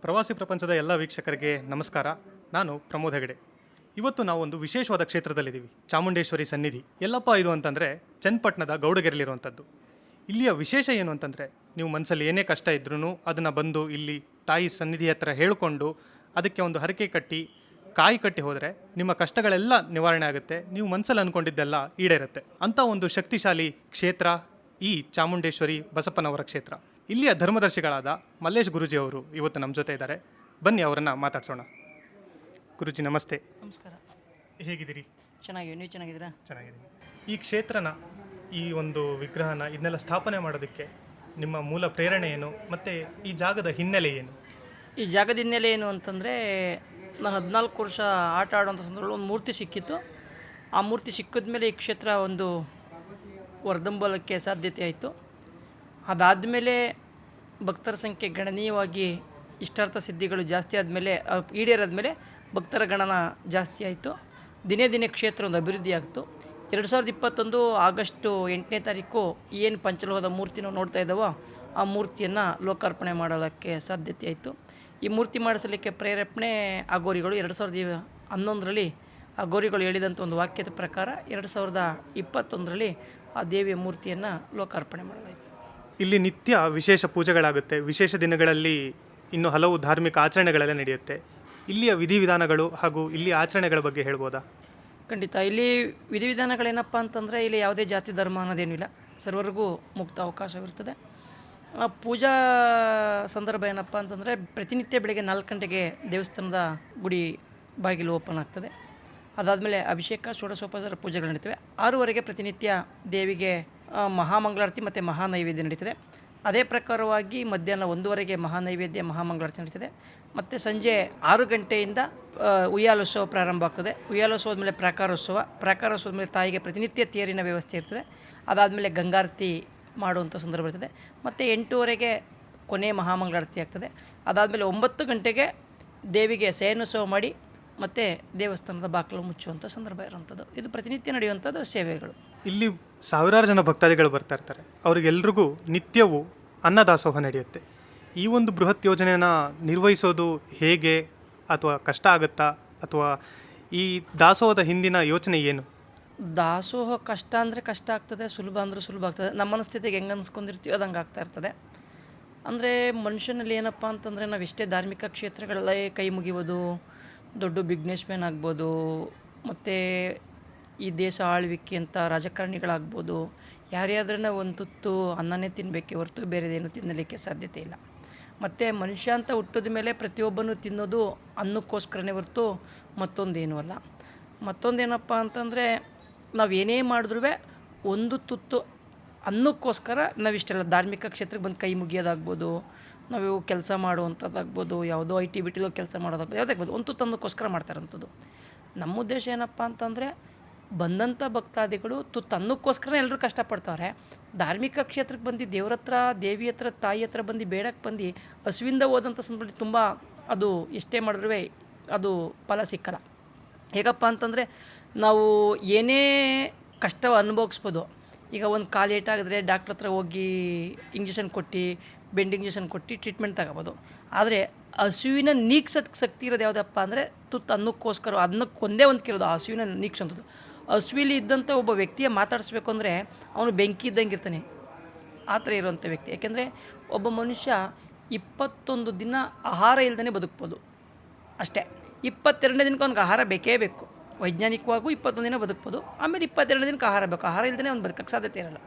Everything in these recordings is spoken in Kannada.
ಪ್ರವಾಸಿ ಪ್ರಪಂಚದ ಎಲ್ಲ ವೀಕ್ಷಕರಿಗೆ ನಮಸ್ಕಾರ. ನಾನು ಪ್ರಮೋದ್ ಹೆಗಡೆ. ಇವತ್ತು ನಾವು ಒಂದು ವಿಶೇಷವಾದ ಕ್ಷೇತ್ರದಲ್ಲಿದ್ದೀವಿ, ಚಾಮುಂಡೇಶ್ವರಿ ಸನ್ನಿಧಿ. ಎಲ್ಲಪ್ಪ ಇದು ಅಂತಂದರೆ ಚನ್ನಪಟ್ಟಣದ ಗೌಡಗೆರೆಲಿರುವಂಥದ್ದು. ಇಲ್ಲಿಯ ವಿಶೇಷ ಏನು ಅಂತಂದರೆ, ನೀವು ಮನಸ್ಸಲ್ಲಿ ಏನೇ ಕಷ್ಟ ಇದ್ರೂ ಅದನ್ನು ಬಂದು ಇಲ್ಲಿ ತಾಯಿ ಸನ್ನಿಧಿ ಹತ್ರ ಹೇಳಿಕೊಂಡು ಅದಕ್ಕೆ ಒಂದು ಹರಕೆ ಕಟ್ಟಿ ಕಾಯಿ ಕಟ್ಟಿ ಹೋದರೆ ನಿಮ್ಮ ಕಷ್ಟಗಳೆಲ್ಲ ನಿವಾರಣೆ ಆಗುತ್ತೆ, ನೀವು ಮನಸ್ಸಲ್ಲಿ ಅಂದ್ಕೊಂಡಿದ್ದೆಲ್ಲ ಈಡೇರುತ್ತೆ. ಅಂಥ ಒಂದು ಶಕ್ತಿಶಾಲಿ ಕ್ಷೇತ್ರ ಈ ಚಾಮುಂಡೇಶ್ವರಿ ಬಸಪ್ಪನವರ ಕ್ಷೇತ್ರ. ಇಲ್ಲಿಯ ಧರ್ಮದರ್ಶಿಗಳಾದ ಮಲ್ಲೇಶ್ ಗುರೂಜಿ ಅವರು ಇವತ್ತು ನಮ್ಮ ಜೊತೆ ಇದ್ದಾರೆ. ಬನ್ನಿ ಅವರನ್ನು ಮಾತಾಡ್ಸೋಣ. ಗುರೂಜಿ ನಮಸ್ತೆ. ನಮಸ್ಕಾರ. ಹೇಗಿದ್ದೀರಿ? ಚೆನ್ನಾಗಿದ್ದೀವಿ, ನೀವು ಚೆನ್ನಾಗಿದ್ದೀರಾ? ಚೆನ್ನಾಗಿದ್ದೀನಿ. ಈ ಕ್ಷೇತ್ರನ, ಈ ಒಂದು ವಿಗ್ರಹನ ಇದನ್ನೆಲ್ಲ ಸ್ಥಾಪನೆ ಮಾಡೋದಕ್ಕೆ ನಿಮ್ಮ ಮೂಲ ಪ್ರೇರಣೆ ಏನು, ಮತ್ತು ಈ ಜಾಗದ ಹಿನ್ನೆಲೆ ಏನು? ಈ ಜಾಗದ ಹಿನ್ನೆಲೆ ಏನು ಅಂತಂದರೆ, ನಾನು 14 ವರ್ಷ ಆಟ ಆಡುವಂಥ ಸಂದರ್ಭದಲ್ಲಿ ಒಂದು ಮೂರ್ತಿ ಸಿಕ್ಕಿತ್ತು. ಆ ಮೂರ್ತಿ ಸಿಕ್ಕಿದ ಮೇಲೆ ಈ ಕ್ಷೇತ್ರ ಒಂದು ವರ್ಧಂಬಲಕ್ಕೆ ಸಾಧ್ಯತೆ ಆಯಿತು. ಅದಾದಮೇಲೆ ಭಕ್ತರ ಸಂಖ್ಯೆ ಗಣನೀಯವಾಗಿ ಇಷ್ಟಾರ್ಥ ಸಿದ್ಧಿಗಳು ಜಾಸ್ತಿ ಆದಮೇಲೆ, ಈಡೇರಾದ್ಮೇಲೆ ಭಕ್ತರ ಗಣನ ಜಾಸ್ತಿ ಆಯಿತು. ದಿನೇ ದಿನೇ ಕ್ಷೇತ್ರ ಒಂದು ಅಭಿವೃದ್ಧಿ ಆಗ್ತು. 2021 ಆಗಸ್ಟ್ 8ನೇ ತಾರೀಕು ಏನು ಪಂಚಲೋಹದ ಮೂರ್ತಿ ನಾವು ನೋಡ್ತಾ ಇದ್ದಾವೋ ಆ ಮೂರ್ತಿಯನ್ನು ಲೋಕಾರ್ಪಣೆ ಮಾಡೋಕ್ಕೆ ಸಾಧ್ಯತೆ ಆಯಿತು. ಈ ಮೂರ್ತಿ ಮಾಡಿಸಲಿಕ್ಕೆ ಪ್ರೇರೇಪಣೆ ಅಘೋರಿಗಳು 2011ರಲ್ಲಿ ಅಘೋರಿಗಳು ಹೇಳಿದಂಥ ಒಂದು ವಾಕ್ಯದ ಪ್ರಕಾರ 2021ರಲ್ಲಿ ಆ ದೇವಿಯ ಮೂರ್ತಿಯನ್ನು ಲೋಕಾರ್ಪಣೆ ಮಾಡಲಾಯಿತು. ಇಲ್ಲಿ ನಿತ್ಯ ವಿಶೇಷ ಪೂಜೆಗಳಾಗುತ್ತೆ, ವಿಶೇಷ ದಿನಗಳಲ್ಲಿ ಇನ್ನೂ ಹಲವು ಧಾರ್ಮಿಕ ಆಚರಣೆಗಳೆಲ್ಲ ನಡೆಯುತ್ತೆ. ಇಲ್ಲಿಯ ವಿಧಿವಿಧಾನಗಳು ಹಾಗೂ ಇಲ್ಲಿ ಆಚರಣೆಗಳ ಬಗ್ಗೆ ಹೇಳ್ಬೋದಾ? ಖಂಡಿತ. ಇಲ್ಲಿ ವಿಧಿವಿಧಾನಗಳೇನಪ್ಪ ಅಂತಂದರೆ, ಇಲ್ಲಿ ಯಾವುದೇ ಜಾತಿ ಧರ್ಮ ಅನ್ನೋದೇನಿಲ್ಲ, ಸರ್ವರಿಗೂ ಮುಕ್ತ ಅವಕಾಶವಿರ್ತದೆ. ಪೂಜಾ ಸಂದರ್ಭ ಏನಪ್ಪ ಅಂತಂದರೆ, ಪ್ರತಿನಿತ್ಯ ಬೆಳಗ್ಗೆ 4 ಗಂಟೆಗೆ ದೇವಸ್ಥಾನದ ಗುಡಿ ಬಾಗಿಲು ಓಪನ್ ಆಗ್ತದೆ. ಅದಾದಮೇಲೆ ಅಭಿಷೇಕ, ಷೋಡಶೋಪಚಾರ ಪೂಜೆಗಳು ನಡೀತವೆ. 6ವರೆಗೆ ಪ್ರತಿನಿತ್ಯ ದೇವಿಗೆ ಮಹಾಮಂಗಳಾರತಿ ಮತ್ತು ಮಹಾನೈವೇದ್ಯ ನಡೀತದೆ. ಅದೇ ಪ್ರಕಾರವಾಗಿ ಮಧ್ಯಾಹ್ನ 1ವರೆಗೆ ಮಹಾನೈವೇದ್ಯ ಮಹಾಮಂಗಳಾರತಿ ನಡೀತದೆ. ಮತ್ತು ಸಂಜೆ 6 ಗಂಟೆಯಿಂದ ಉಯ್ಯಾಲೋತ್ಸವ ಪ್ರಾರಂಭ ಆಗ್ತದೆ. ಉಯ್ಯಾಲೋತ್ಸವದ ಮೇಲೆ ಪ್ರಾಕಾರೋತ್ಸವದ ಮೇಲೆ ತಾಯಿಗೆ ಪ್ರತಿನಿತ್ಯ ತೇರಿನ ವ್ಯವಸ್ಥೆ ಇರ್ತದೆ. ಅದಾದಮೇಲೆ ಗಂಗಾರತಿ ಮಾಡುವಂಥ ಸಂದರ್ಭ ಇರ್ತದೆ. ಮತ್ತು 8ವರೆಗೆ ಕೊನೆ ಮಹಾಮಂಗಳಾರತಿ ಆಗ್ತದೆ. ಅದಾದಮೇಲೆ 9 ಗಂಟೆಗೆ ದೇವಿಗೆ ಶಯನೋತ್ಸವ ಮಾಡಿ ಮತ್ತು ದೇವಸ್ಥಾನದ ಬಾಗಿಲು ಮುಚ್ಚುವಂಥ ಸಂದರ್ಭ ಇರುವಂಥದ್ದು. ಇದು ಪ್ರತಿನಿತ್ಯ ನಡೆಯುವಂಥದ್ದು ಸೇವೆಗಳು. ಇಲ್ಲಿ ಸಾವಿರಾರು ಜನ ಭಕ್ತಾದಿಗಳು ಬರ್ತಾ ಇರ್ತಾರೆ. ಅವರಿಗೆಲ್ರಿಗೂ ನಿತ್ಯವೂ ಅನ್ನದಾಸೋಹ ನಡೆಯುತ್ತೆ. ಈ ಒಂದು ಬೃಹತ್ ಯೋಜನೆಯನ್ನು ನಿರ್ವಹಿಸೋದು ಹೇಗೆ, ಅಥವಾ ಕಷ್ಟ ಆಗುತ್ತಾ, ಅಥವಾ ಈ ದಾಸೋಹದ ಹಿಂದಿನ ಯೋಚನೆ ಏನು? ದಾಸೋಹ ಕಷ್ಟ ಅಂದರೆ ಕಷ್ಟ ಆಗ್ತದೆ, ಸುಲಭ ಅಂದರೆ ಸುಲಭ ಆಗ್ತದೆ. ನಮ್ಮ ಮನಸ್ಥಿತಿಗೆ ಹೆಂಗೆ ಅನ್ಸ್ಕೊಂಡಿರ್ತೀವೋ ಅದು ಹಂಗೆ ಆಗ್ತಾ ಇರ್ತದೆ. ಅಂದರೆ ಮನುಷ್ಯನಲ್ಲಿ ಏನಪ್ಪ ಅಂತಂದರೆ, ನಾವು ಎಷ್ಟೇ ಧಾರ್ಮಿಕ ಕ್ಷೇತ್ರಗಳಲ್ಲೇ ಕೈ ಮುಗಿಯೋದು, ದೊಡ್ಡ ಬಿಗ್ನೆಸ್ ಮ್ಯಾನ್ ಆಗ್ಬೋದು, ಮತ್ತು ಈ ದೇಶ ಆಳ್ವಿಕೆ ಅಂತ ರಾಜಕಾರಣಿಗಳಾಗ್ಬೋದು, ಯಾರ್ಯಾದ್ರೂ ಒಂದು ತುತ್ತು ಅನ್ನನೇ ತಿನ್ನಬೇಕೆ ಹೊರತು ಬೇರೆದೇನು ತಿನ್ನಲಿಕ್ಕೆ ಸಾಧ್ಯತೆ ಇಲ್ಲ. ಮತ್ತು ಮನುಷ್ಯ ಅಂತ ಹುಟ್ಟಿದ ಮೇಲೆ ಪ್ರತಿಯೊಬ್ಬನೂ ತಿನ್ನೋದು ಅನ್ನಕ್ಕೋಸ್ಕರನೇ ಹೊರತು ಮತ್ತೊಂದೇನೂ ಅಲ್ಲ. ಮತ್ತೊಂದೇನಪ್ಪ ಅಂತಂದರೆ, ನಾವು ಏನೇ ಮಾಡಿದ್ರೂ ಒಂದು ತುತ್ತು ಅನ್ನಕ್ಕೋಸ್ಕರ ನಾವಿಷ್ಟೆಲ್ಲ ಧಾರ್ಮಿಕ ಕ್ಷೇತ್ರಕ್ಕೆ ಬಂದು ಕೈ ಮುಗಿಯೋದಾಗ್ಬೋದು, ನಾವು ಕೆಲಸ ಮಾಡುವಂಥದ್ದಾಗ್ಬೋದು, ಯಾವುದೋ IT ಬಿಟ್ಟಿಲೋ ಕೆಲಸ ಮಾಡೋದಾಗ್ಬೋದು, ಯಾವುದಾಗ್ಬೋದು, ಒಂದು ತುತ್ತು ಅನ್ನಕ್ಕೋಸ್ಕರ ಮಾಡ್ತಾರಂಥದ್ದು. ನಮ್ಮ ಉದ್ದೇಶ ಏನಪ್ಪ ಅಂತಂದರೆ, ಬಂದಂಥ ಭಕ್ತಾದಿಗಳು ತುತ್ತು ಅನ್ನಕ್ಕೋಸ್ಕರ ಎಲ್ಲರೂ ಕಷ್ಟಪಡ್ತಾರೆ. ಧಾರ್ಮಿಕ ಕ್ಷೇತ್ರಕ್ಕೆ ಬಂದು ದೇವ್ರ ಹತ್ರ, ದೇವಿ ಹತ್ರ, ತಾಯಿ ಹತ್ರ ಬಂದು ಬೇಡಕ್ಕೆ ಬಂದು ಹಸುವಿಂದ ಹೋದಂಥ ಸಂದರ್ಭದಲ್ಲಿ ತುಂಬ ಅದು ಎಷ್ಟೇ ಮಾಡಿದ್ರೂ ಅದು ಫಲ ಸಿಕ್ಕಲ್ಲ. ಹೇಗಪ್ಪ ಅಂತಂದರೆ, ನಾವು ಏನೇ ಕಷ್ಟ ಅನುಭವಿಸ್ಬೋದು. ಈಗ ಒಂದು ಕಾಲು ಏಟಾಗಿದ್ರೆ ಡಾಕ್ಟ್ರ್ ಹತ್ರ ಹೋಗಿ ಇಂಜೆಕ್ಷನ್ ಕೊಟ್ಟು, ಬೆಂಡ್ ಇಂಜೆಕ್ಷನ್ ಕೊಟ್ಟು ಟ್ರೀಟ್ಮೆಂಟ್ ತಗೋಬೋದು. ಆದರೆ ಹಸುವಿನ ನೀಗ್ಸೋಕ್ಕೆ ಶಕ್ತಿ ಇರೋದು ಯಾವುದಪ್ಪ ಅಂದರೆ ತುತ್ತು ಅನ್ನಕ್ಕೋಸ್ಕರ, ಅನ್ನಕ್ಕೆ ಒಂದೇ ಒಂದು ಕಿರೋದು ಹಸುವಿನ ನೀಗ್ಸೋಂಥದ್ದು. ಹಸುವಿಲಿ ಇದ್ದಂಥ ಒಬ್ಬ ವ್ಯಕ್ತಿಯ ಮಾತಾಡಿಸ್ಬೇಕು ಅಂದರೆ ಅವನು ಬೆಂಕಿ ಇದ್ದಂಗೆ ಇರ್ತಾನೆ, ಆ ಥರ ಇರುವಂಥ ವ್ಯಕ್ತಿ. ಯಾಕೆಂದರೆ ಒಬ್ಬ ಮನುಷ್ಯ 21 ದಿನ ಆಹಾರ ಇಲ್ಲದೇ ಬದುಕ್ಬೋದು ಅಷ್ಟೇ. 22ನೇ ದಿನಕ್ಕೆ ಅವ್ನಿಗೆ ಆಹಾರ ಬೇಕೇ ಬೇಕು. ವೈಜ್ಞಾನಿಕವಾಗೂ 21 ದಿನ ಬದುಕ್ಬೋದು, ಆಮೇಲೆ 22 ದಿನಕ್ಕೆ ಆಹಾರ ಬೇಕು. ಆಹಾರ ಇಲ್ಲದೇ ಅವ್ನು ಬದುಕಕ್ಕೆ ಸಾಧ್ಯತೆ ಇರೋಲ್ಲ.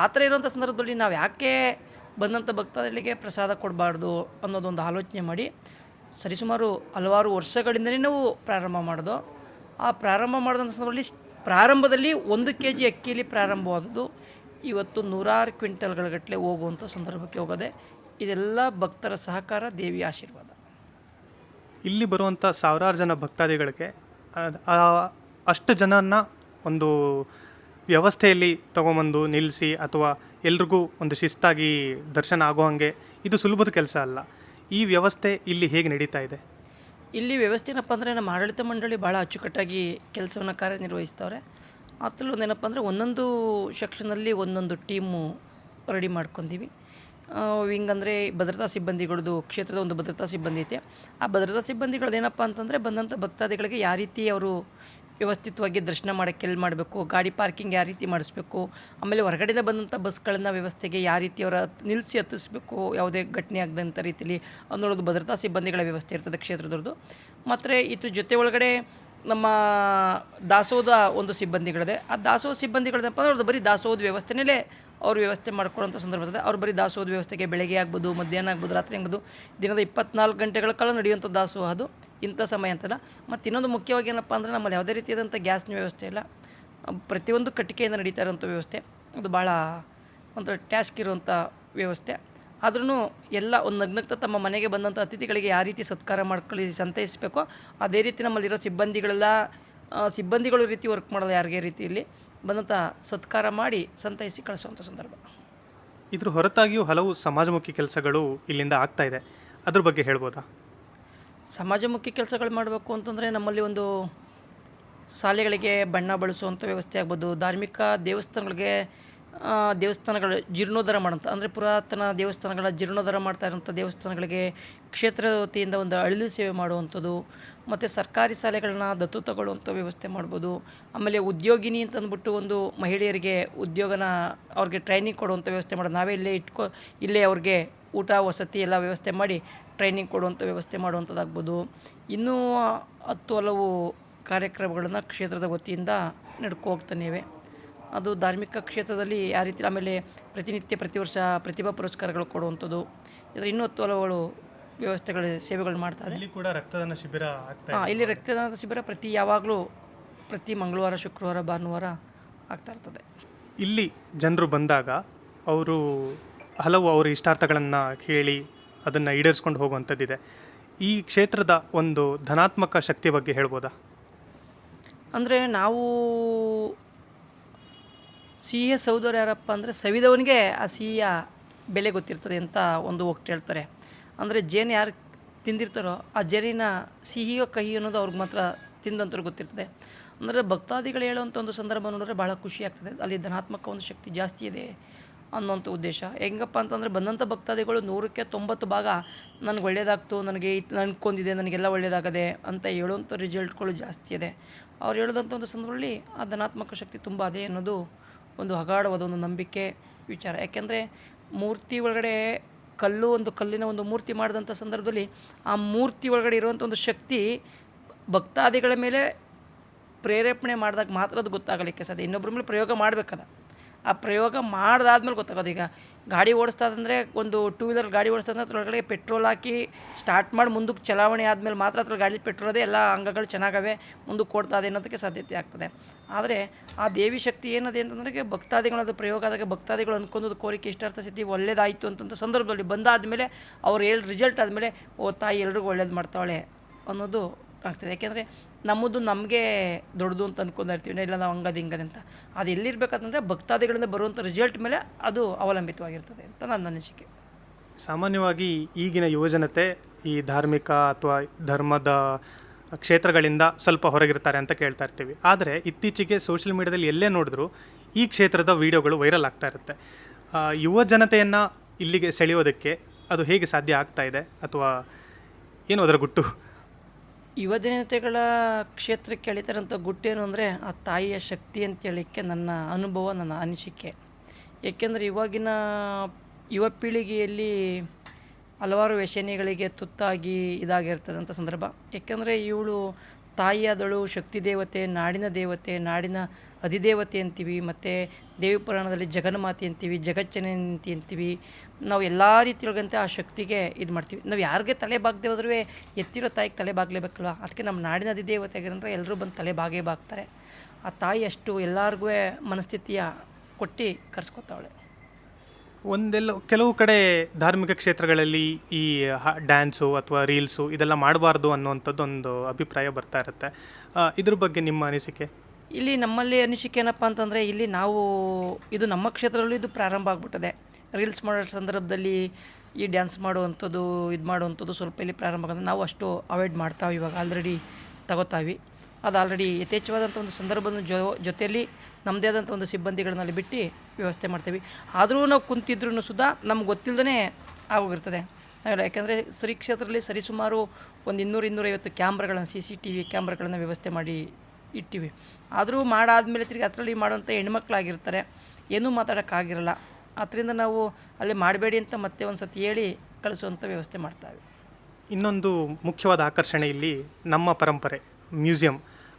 ಆ ಥರ ಇರೋವಂಥ ಸಂದರ್ಭದಲ್ಲಿ ನಾವು ಯಾಕೆ ಬಂದಂಥ ಭಕ್ತಾದಿಗಳಿಗೆ ಪ್ರಸಾದ ಕೊಡಬಾರ್ದು ಅನ್ನೋದೊಂದು ಆಲೋಚನೆ ಮಾಡಿ ಸರಿಸುಮಾರು ಹಲವಾರು ವರ್ಷಗಳಿಂದಲೇ ನಾವು ಪ್ರಾರಂಭ ಮಾಡೋದು. ಆ ಪ್ರಾರಂಭ ಮಾಡಿದಂಥ ಸಂದರ್ಭದಲ್ಲಿ ಪ್ರಾರಂಭದಲ್ಲಿ 1 kg ಅಕ್ಕಿಯಲ್ಲಿ ಪ್ರಾರಂಭವಾದದ್ದು ಇವತ್ತು 100 ಕ್ವಿಂಟಲ್ಗಳ ಗಟ್ಟಲೆ ಹೋಗುವಂಥ ಸಂದರ್ಭಕ್ಕೆ ಹೋಗೋದೆ. ಇದೆಲ್ಲ ಭಕ್ತರ ಸಹಕಾರ, ದೇವಿಯ ಆಶೀರ್ವಾದ. ಇಲ್ಲಿ ಬರುವಂಥ ಸಾವಿರಾರು ಜನ ಭಕ್ತಾದಿಗಳಿಗೆ ಅಷ್ಟು ಜನನ ಒಂದು ವ್ಯವಸ್ಥೆಯಲ್ಲಿ ತೊಗೊಂಬಂದು ನಿಲ್ಲಿಸಿ, ಅಥವಾ ಎಲ್ರಿಗೂ ಒಂದು ಶಿಸ್ತಾಗಿ ದರ್ಶನ ಆಗೋ ಹಾಗೆ ಇದು ಸುಲಭದ ಕೆಲಸ ಅಲ್ಲ. ಈ ವ್ಯವಸ್ಥೆ ಇಲ್ಲಿ ಹೇಗೆ ನಡೀತಾ ಇದೆ? ಇಲ್ಲಿ ವ್ಯವಸ್ಥೆ ಏನಪ್ಪ ಅಂದರೆ, ನಮ್ಮ ಆಡಳಿತ ಮಂಡಳಿ ಭಾಳ ಅಚ್ಚುಕಟ್ಟಾಗಿ ಕೆಲಸವನ್ನು ಕಾರ್ಯನಿರ್ವಹಿಸ್ತವ್ರೆ. ಅದರಲ್ಲಿ ಒಂದೇನಪ್ಪ ಅಂದರೆ, ಒಂದೊಂದು ಸೆಕ್ಷನಲ್ಲಿ ಒಂದೊಂದು ಟೀಮು ರೆಡಿ ಮಾಡ್ಕೊಂತೀವಿ. ವಿಂಗ್ ಅಂದರೆ ಭದ್ರತಾ ಸಿಬ್ಬಂದಿಗಳದ್ದು ಕ್ಷೇತ್ರದ ಒಂದು ಭದ್ರತಾ ಸಿಬ್ಬಂದಿ ಐತೆ. ಆ ಭದ್ರತಾ ಸಿಬ್ಬಂದಿಗಳದ್ದು ಏನಪ್ಪ ಅಂತಂದರೆ ಬಂದಂಥ ಭಕ್ತಾದಿಗಳಿಗೆ ಯಾವ ರೀತಿ ಅವರು ವ್ಯವಸ್ಥಿತವಾಗಿ ದರ್ಶನ ಮಾಡೋಕ್ಕೆ ಎಲ್ಲಿ ಮಾಡಬೇಕು, ಗಾಡಿ ಪಾರ್ಕಿಂಗ್ ಯಾವ ರೀತಿ ಮಾಡಿಸ್ಬೇಕು, ಆಮೇಲೆ ಹೊರಗಡೆಯಿಂದ ಬಂದಂಥ ಬಸ್ಗಳನ್ನ ವ್ಯವಸ್ಥೆಗೆ ಯಾವ ರೀತಿ ಅವರ ನಿಲ್ಲಿಸಿ ಹತ್ತಿಸ್ಬೇಕು, ಯಾವುದೇ ಘಟನೆ ಆಗದಂಥ ರೀತಿಯಲ್ಲಿ ಅನ್ನೋದು ಭದ್ರತಾ ಸಿಬ್ಬಂದಿಗಳ ವ್ಯವಸ್ಥೆ ಇರ್ತದೆ ಕ್ಷೇತ್ರದವ್ರದ್ದು. ಮತ್ತು ಇದ್ರ ಜೊತೆ ಒಳಗಡೆ ನಮ್ಮ ದಾಸೋಹದ ಒಂದು ಸಿಬ್ಬಂದಿಗಳಿದೆ. ಆ ದಾಸೋಹ ಸಿಬ್ಬಂದಿಗಳದಪ್ಪ ಅಂದ್ರೆ ಅವ್ರದ್ದು ಬರೀ ದಾಸೋಹದ ವ್ಯವಸ್ಥೆನೇ ಅವ್ರು ವ್ಯವಸ್ಥೆ ಮಾಡ್ಕೊಳ್ಳೋಂಥ ಸಂದರ್ಭದಲ್ಲಿ ಅವ್ರು ಬರೀ ದಾಸೋಹದ ವ್ಯವಸ್ಥೆಗೆ ಬೆಳಗ್ಗೆ ಆಗ್ಬೋದು, ಮಧ್ಯಾಹ್ನ ಆಗ್ಬೋದು, ರಾತ್ರಿ ಆಗ್ಬೋದು, ದಿನದ 24 ಗಂಟೆಗಳ ಕಾಲ ನಡೆಯುವಂಥ ದಾಸೋಹ ಅದು. ಇಂಥ ಸಮಯ ಅಂತಲ್ಲ. ಮತ್ತು ಇನ್ನೊಂದು ಮುಖ್ಯವಾಗಿ ಏನಪ್ಪ ಅಂದರೆ ನಮ್ಮಲ್ಲಿ ಯಾವುದೇ ರೀತಿಯಾದಂಥ ಗ್ಯಾಸ್ನ ವ್ಯವಸ್ಥೆ ಇಲ್ಲ. ಪ್ರತಿಯೊಂದು ಕಟ್ಟಿಗೆಯಿಂದ ನಡೀತಾ ಇರೋಂಥ ವ್ಯವಸ್ಥೆ ಅದು ಭಾಳ ಒಂಥರ ಟ್ಯಾಸ್ಕ್ ಇರುವಂಥ ವ್ಯವಸ್ಥೆ. ಆದ್ರೂ ಎಲ್ಲ ಒಂದು ನಗ್ನಗ್ತಾ ತಮ್ಮ ಮನೆಗೆ ಬಂದಂಥ ಅತಿಥಿಗಳಿಗೆ ಯಾವ ರೀತಿ ಸತ್ಕಾರ ಮಾಡ್ಕೊಳ್ಳಿ ಸಂತೈಸಬೇಕೋ ಅದೇ ರೀತಿ ನಮ್ಮಲ್ಲಿರೋ ಸಿಬ್ಬಂದಿಗಳು ರೀತಿ ವರ್ಕ್ ಮಾಡೋದು ಯಾರಿಗೆ ರೀತಿಯಲ್ಲಿ ಬಂದಂಥ ಸತ್ಕಾರ ಮಾಡಿ ಸಂತೈಸಿ ಕಳಿಸುವಂಥ ಸಂದರ್ಭ. ಇದ್ರ ಹೊರತಾಗಿಯೂ ಹಲವು ಸಮಾಜಮುಖಿ ಕೆಲಸಗಳು ಇಲ್ಲಿಂದ ಆಗ್ತಾ ಇದೆ, ಅದ್ರ ಬಗ್ಗೆ ಹೇಳ್ಬೋದಾ? ಸಮಾಜಮುಖಿ ಕೆಲಸಗಳು ಮಾಡಬೇಕು ಅಂತಂದರೆ ನಮ್ಮಲ್ಲಿ ಒಂದು ಶಾಲೆಗಳಿಗೆ ಬಣ್ಣ ಬಳಸುವಂಥ ವ್ಯವಸ್ಥೆ ಆಗ್ಬೋದು, ಧಾರ್ಮಿಕ ದೇವಸ್ಥಾನಗಳ ಜೀರ್ಣೋದ್ಧಾರ ಮಾಡೋಂಥ ಅಂದರೆ ಪುರಾತನ ದೇವಸ್ಥಾನಗಳ ಜೀರ್ಣೋದ್ಧಾರ ಮಾಡ್ತಾ ಇರೋಂಥ ದೇವಸ್ಥಾನಗಳಿಗೆ ಕ್ಷೇತ್ರದ ವತಿಯಿಂದ ಒಂದು ಅಳಿಲು ಸೇವೆ ಮಾಡುವಂಥದ್ದು, ಮತ್ತು ಸರ್ಕಾರಿ ಶಾಲೆಗಳನ್ನ ದತ್ತು ತಗೊಳ್ಳುವಂಥ ವ್ಯವಸ್ಥೆ ಮಾಡ್ಬೋದು. ಆಮೇಲೆ ಉದ್ಯೋಗಿನಿ ಅಂತ ಅಂದ್ಬಿಟ್ಟು ಒಂದು ಮಹಿಳೆಯರಿಗೆ ಉದ್ಯೋಗನ ಅವ್ರಿಗೆ ಟ್ರೈನಿಂಗ್ ಕೊಡುವಂಥ ವ್ಯವಸ್ಥೆ ಮಾಡೋದು, ನಾವೇ ಇಲ್ಲೇ ಅವ್ರಿಗೆ ಊಟ ವಸತಿ ಎಲ್ಲ ವ್ಯವಸ್ಥೆ ಮಾಡಿ ಟ್ರೈನಿಂಗ್ ಕೊಡುವಂಥ ವ್ಯವಸ್ಥೆ ಮಾಡುವಂಥದ್ದಾಗ್ಬೋದು. ಇನ್ನೂ 10 ಹಲವು ಕಾರ್ಯಕ್ರಮಗಳನ್ನು ಕ್ಷೇತ್ರದ ವತಿಯಿಂದ ನಡ್ಕೊ ಹೋಗ್ತಾನೆ ಇವೆ. ಅದು ಧಾರ್ಮಿಕ ಕ್ಷೇತ್ರದಲ್ಲಿ ಯಾವ ರೀತಿ, ಆಮೇಲೆ ಪ್ರತಿ ವರ್ಷ ಪ್ರತಿಭಾ ಪುರಸ್ಕಾರಗಳು ಕೊಡುವಂಥದ್ದು, ಇದರ ಇನ್ನೂ 10 ಹಲವು ವ್ಯವಸ್ಥೆಗಳ ಸೇವೆಗಳು ಮಾಡ್ತಾರೆ. ಇಲ್ಲಿ ಕೂಡ ರಕ್ತದಾನ ಶಿಬಿರ ಇಲ್ಲಿ ರಕ್ತದಾನದ ಶಿಬಿರ ಪ್ರತಿ ಮಂಗಳವಾರ, ಶುಕ್ರವಾರ, ಭಾನುವಾರ ಆಗ್ತಾ ಇರ್ತದೆ. ಇಲ್ಲಿ ಜನರು ಬಂದಾಗ ಅವರು ಹಲವು ಅವರ ಇಷ್ಟಾರ್ಥಗಳನ್ನು ಕೇಳಿ ಅದನ್ನು ಈಡೇರಿಸ್ಕೊಂಡು ಹೋಗುವಂಥದ್ದಿದೆ. ಈ ಕ್ಷೇತ್ರದ ಒಂದು ಧನಾತ್ಮಕ ಶಕ್ತಿ ಬಗ್ಗೆ ಹೇಳ್ಬೋದಾ? ಅಂದರೆ ನಾವು ಸಿಹಿಯ ಸೌದವ್ರು ಯಾರಪ್ಪ ಅಂದರೆ ಸವಿದವನಿಗೆ ಆ ಸಿಹಿಯ ಬೆಲೆ ಗೊತ್ತಿರ್ತದೆ ಅಂತ ಒಂದು ಹೋಗ್ತಾ ಹೇಳ್ತಾರೆ. ಅಂದರೆ ಜೇನು ಯಾರು ತಿಂದಿರ್ತಾರೋ ಆ ಜೇನಿನ ಸಿಹಿಯೋ ಕಹಿ ಅನ್ನೋದು ಅವ್ರಿಗೆ ಮಾತ್ರ ತಿಂದಂಥವ್ರಿಗೆ ಗೊತ್ತಿರ್ತದೆ. ಅಂದರೆ ಭಕ್ತಾದಿಗಳು ಹೇಳುವಂಥ ಒಂದು ಸಂದರ್ಭ ನೋಡಿದ್ರೆ ಭಾಳ ಖುಷಿ ಆಗ್ತದೆ. ಅಲ್ಲಿ ಧನಾತ್ಮಕ ಒಂದು ಶಕ್ತಿ ಜಾಸ್ತಿ ಇದೆ ಅನ್ನೋಂಥ ಉದ್ದೇಶ. ಹೆಂಗಪ್ಪ ಅಂತಂದರೆ ಬಂದಂಥ ಭಕ್ತಾದಿಗಳು 100ಕ್ಕೆ 90 ಭಾಗ ನನಗೆ ಒಳ್ಳೆಯದಾಗ್ತು, ನನಗೆ ಅನ್ಕೊಂಡಿದೆ, ನನಗೆಲ್ಲ ಒಳ್ಳೆಯದಾಗದೆ ಅಂತ ಹೇಳುವಂಥ ರಿಸಲ್ಟ್ಗಳು ಜಾಸ್ತಿ ಇದೆ. ಅವ್ರು ಹೇಳೋದಂಥ ಒಂದು ಸಂದರ್ಭದಲ್ಲಿ ಆ ಧನಾತ್ಮಕ ಶಕ್ತಿ ತುಂಬ ಅದೇ ಅನ್ನೋದು ಒಂದು ಅಗಾಢವಾದ ಒಂದು ನಂಬಿಕೆ ವಿಚಾರ. ಯಾಕೆಂದರೆ ಮೂರ್ತಿ ಒಳಗಡೆ ಕಲ್ಲಿನ ಒಂದು ಮೂರ್ತಿ ಮಾಡಿದಂಥ ಸಂದರ್ಭದಲ್ಲಿ ಆ ಮೂರ್ತಿ ಒಳಗಡೆ ಇರುವಂಥ ಒಂದು ಶಕ್ತಿ ಭಕ್ತಾದಿಗಳ ಮೇಲೆ ಪ್ರೇರೇಪಣೆ ಮಾಡಿದಾಗ ಮಾತ್ರ ಅದು ಗೊತ್ತಾಗಲಿಕ್ಕೆ ಸಾಧ್ಯ. ಇನ್ನೊಬ್ಬರ ಮೇಲೆ ಪ್ರಯೋಗ ಮಾಡಬೇಕದ, ಆ ಪ್ರಯೋಗ ಮಾಡಿದಾದ್ಮೇಲೆ ಗೊತ್ತಾಗೋದು. ಈಗ ಗಾಡಿ ಓಡಿಸ್ತಾದಂದರೆ ಒಂದು 2 ವೀಲರ್ ಗಾಡಿ ಓಡಿಸ್ತಂದ್ರೆ ಅದ್ರೊಳಗಡೆ ಪೆಟ್ರೋಲ್ ಹಾಕಿ ಸ್ಟಾರ್ಟ್ ಮಾಡಿ ಮುಂದಕ್ಕೆ ಚಲಾವಣೆ ಆದಮೇಲೆ ಮಾತ್ರ ಅದ್ರ ಗಾಡಿ ಪೆಟ್ರೋಲ್ ಅದೇ ಎಲ್ಲ ಅಂಗಗಳು ಚೆನ್ನಾಗವೆ ಮುಂದಕ್ಕೆ ಕೊಡ್ತಾ ಇದೆ ಅನ್ನೋದಕ್ಕೆ ಸಾಧ್ಯತೆ ಆಗ್ತದೆ. ಆದರೆ ಆ ದೇವಿ ಶಕ್ತಿ ಏನದೆ ಅಂತಂದರೆ ಭಕ್ತಾದಿಗಳದ್ದು ಪ್ರಯೋಗ ಆದಾಗ ಭಕ್ತಾದಿಗಳು ಅನ್ಕೊಂಡದ್ದು ಕೋರಿಕೆ ಇಷ್ಟಾರ್ಥ ಸಿದ್ಧಿ ಒಳ್ಳೇದಾಯಿತು ಅಂತಂಥ ಸಂದರ್ಭದಲ್ಲಿ ಬಂದಾದಮೇಲೆ ಅವ್ರು ರಿಸಲ್ಟ್ ಆದಮೇಲೆ ಓ ತಾಯಿ ಎಲ್ರಿಗೂ ಒಳ್ಳೇದು ಮಾಡ್ತಾಳೆ ಅನ್ನೋದು ಆಗ್ತದೆ. ಯಾಕೆಂದರೆ ನಮಗೆ ದೊಡ್ಡದು ಅಂತ ಅಂದ್ಕೊಂಡಿರ್ತೀವಿ, ಇಲ್ಲ ನಾವು ಹಿಂಗದೆ ಅಂತ. ಅದು ಎಲ್ಲಿರ್ಬೇಕಂತಂದರೆ ಭಕ್ತಾದಿಗಳಿಂದ ಬರುವಂಥ ರಿಸಲ್ಟ್ ಮೇಲೆ ಅದು ಅವಲಂಬಿತವಾಗಿರ್ತದೆ ಅಂತ ನನ್ನ ಅನಿಸಿಕೆ. ಸಾಮಾನ್ಯವಾಗಿ ಈಗಿನ ಯುವಜನತೆ ಈ ಧಾರ್ಮಿಕ ಅಥವಾ ಧರ್ಮದ ಕ್ಷೇತ್ರಗಳಿಂದ ಸ್ವಲ್ಪ ಹೊರಗಿರ್ತಾರೆ ಅಂತ ಕೇಳ್ತಾ ಇರ್ತೀವಿ. ಆದರೆ ಇತ್ತೀಚೆಗೆ ಸೋಷಿಯಲ್ ಮೀಡಿಯಾದಲ್ಲಿ ಎಲ್ಲೇ ನೋಡಿದ್ರು ಈ ಕ್ಷೇತ್ರದ ವಿಡಿಯೋಗಳು ವೈರಲ್ ಆಗ್ತಾ ಇರುತ್ತೆ. ಯುವ ಜನತೆಯನ್ನು ಇಲ್ಲಿಗೆ ಸೆಳೆಯೋದಕ್ಕೆ ಅದು ಹೇಗೆ ಸಾಧ್ಯ ಆಗ್ತಾ ಇದೆ, ಅಥವಾ ಏನು ಅದರ ಗುಟ್ಟು? ಯುವ ಜನತೆಗಳ ಕ್ಷೇತ್ರಕ್ಕೆ ಎಳಿತಾರಂಥ ಗುಟ್ಟೇನು ಅಂದರೆ ಆ ತಾಯಿಯ ಶಕ್ತಿ ಅಂತೇಳಲಿಕ್ಕೆ ನನ್ನ ಅನುಭವ, ನನ್ನ ಅನಿಸಿಕೆ. ಏಕೆಂದರೆ ಇವಾಗಿನ ಯುವ ಪೀಳಿಗೆಯಲ್ಲಿ ಹಲವಾರು ವ್ಯಸನಿಗಳಿಗೆ ತುತ್ತಾಗಿ ಇದಾಗಿರ್ತದಂಥ ಸಂದರ್ಭ. ಏಕೆಂದರೆ ಇವಳು ತಾಯಿಯಾದಳು ಶಕ್ತಿ ದೇವತೆ, ನಾಡಿನ ದೇವತೆ, ನಾಡಿನ ಅಧಿದೇವತೆ ಅಂತೀವಿ. ಮತ್ತು ದೇವಿ ಪುರಾಣದಲ್ಲಿ ಜಗನ್ಮಾತೆ ಅಂತೀವಿ, ಜಗಜ್ಜನನಿ ಅಂತೀವಿ. ನಾವು ಎಲ್ಲ ರೀತಿಯೊಳಗಂತೆ ಆ ಶಕ್ತಿಗೆ ಇದು ಮಾಡ್ತೀವಿ. ನಾವು ಯಾರಿಗೆ ತಲೆ ಬಾಗದೆ ಹೋದ್ರೂ ಎತ್ತಿರೋ ತಾಯಿಗೆ ತಲೆ ಬಾಗಲೇಬೇಕಲ್ವ. ಅದಕ್ಕೆ ನಮ್ಮ ನಾಡಿನ ಅಧಿದೇವತೆ ಆಗಿರಂದ್ರೆ ಎಲ್ಲರೂ ಬಂದು ತಲೆ ಬಾಗ್ತಾರೆ. ಆ ತಾಯಿ ಅಷ್ಟು ಎಲ್ಲರಿಗೂ ಮನಸ್ಥಿತಿಯ ಕೊಟ್ಟು ಕರ್ಸ್ಕೊತಾವಳೆ. ಕೆಲವು ಕಡೆ ಧಾರ್ಮಿಕ ಕ್ಷೇತ್ರಗಳಲ್ಲಿ ಈ ಡ್ಯಾನ್ಸು ಅಥವಾ ರೀಲ್ಸು ಇದೆಲ್ಲ ಮಾಡಬಾರ್ದು ಅನ್ನುವಂಥದ್ದು ಒಂದು ಅಭಿಪ್ರಾಯ ಬರ್ತಾ ಇರುತ್ತೆ. ಇದ್ರ ಬಗ್ಗೆ ನಿಮ್ಮ ಅನಿಸಿಕೆ? ಇಲ್ಲಿ ನಮ್ಮಲ್ಲಿ ಅನಿಸಿಕೆ ಏನಪ್ಪ ಅಂತಂದರೆ, ಇಲ್ಲಿ ಇದು ನಮ್ಮ ಕ್ಷೇತ್ರದಲ್ಲೂ ಇದು ಪ್ರಾರಂಭ ಆಗ್ಬಿಟ್ಟಿದೆ. ರೀಲ್ಸ್ ಮಾಡೋ ಸಂದರ್ಭದಲ್ಲಿ ಈ ಡ್ಯಾನ್ಸ್ ಮಾಡುವಂಥದ್ದು, ಇದು ಮಾಡುವಂಥದ್ದು ಸ್ವಲ್ಪ ಇಲ್ಲಿ ಪ್ರಾರಂಭ ಆಗೋದು. ನಾವು ಅಷ್ಟು ಅವಾಯ್ಡ್ ಮಾಡ್ತಾವೆ, ಇವಾಗ ಆಲ್ರೆಡಿ ತಗೋತಾವಿ. ಅದು ಆಲ್ರೆಡಿ ಯಥೇಚ್ಛವಾದಂಥ ಒಂದು ಸಂದರ್ಭದ ಜೊತೆಯಲ್ಲಿ ನಮ್ಮದೇ ಆದಂಥ ಒಂದು ಸಿಬ್ಬಂದಿಗಳನ್ನಲ್ಲಿ ಬಿಟ್ಟು ವ್ಯವಸ್ಥೆ ಮಾಡ್ತೀವಿ. ಆದರೂ ನಾವು ಕುಂತಿದ್ರೂ ಸುಧಾ ನಮ್ಗೆ ಗೊತ್ತಿಲ್ಲದೇ ಆಗೋಗಿರ್ತದೆ. ಯಾಕೆಂದರೆ ಶ್ರೀ ಕ್ಷೇತ್ರದಲ್ಲಿ ಸರಿಸುಮಾರು ಒಂದು 200-250 ಕ್ಯಾಮ್ರಾಗಳನ್ನು CCTV ಕ್ಯಾಮ್ರಾಗಳನ್ನು ವ್ಯವಸ್ಥೆ ಮಾಡಿ ಇಟ್ಟಿವಿ. ಆದರೂ ಮಾಡಾದಮೇಲೆ ತಿರುಗಿ ಅದರಲ್ಲಿ ಮಾಡೋಂಥ ಹೆಣ್ಮಕ್ಳಾಗಿರ್ತಾರೆ, ಏನೂ ಮಾತಾಡೋಕ್ಕಾಗಿರಲ್ಲ. ಅದರಿಂದ ನಾವು ಅಲ್ಲಿ ಮಾಡಬೇಡಿ ಅಂತ ಮತ್ತೆ ಒಂದು ಸತಿ ಹೇಳಿ ಕಳಿಸುವಂಥ ವ್ಯವಸ್ಥೆ ಮಾಡ್ತಾವೆ. ಇನ್ನೊಂದು ಮುಖ್ಯವಾದ ಆಕರ್ಷಣೆ ಇಲ್ಲಿ ನಮ್ಮ ಪರಂಪರೆ ಮ್ಯೂಸಿಯಂ.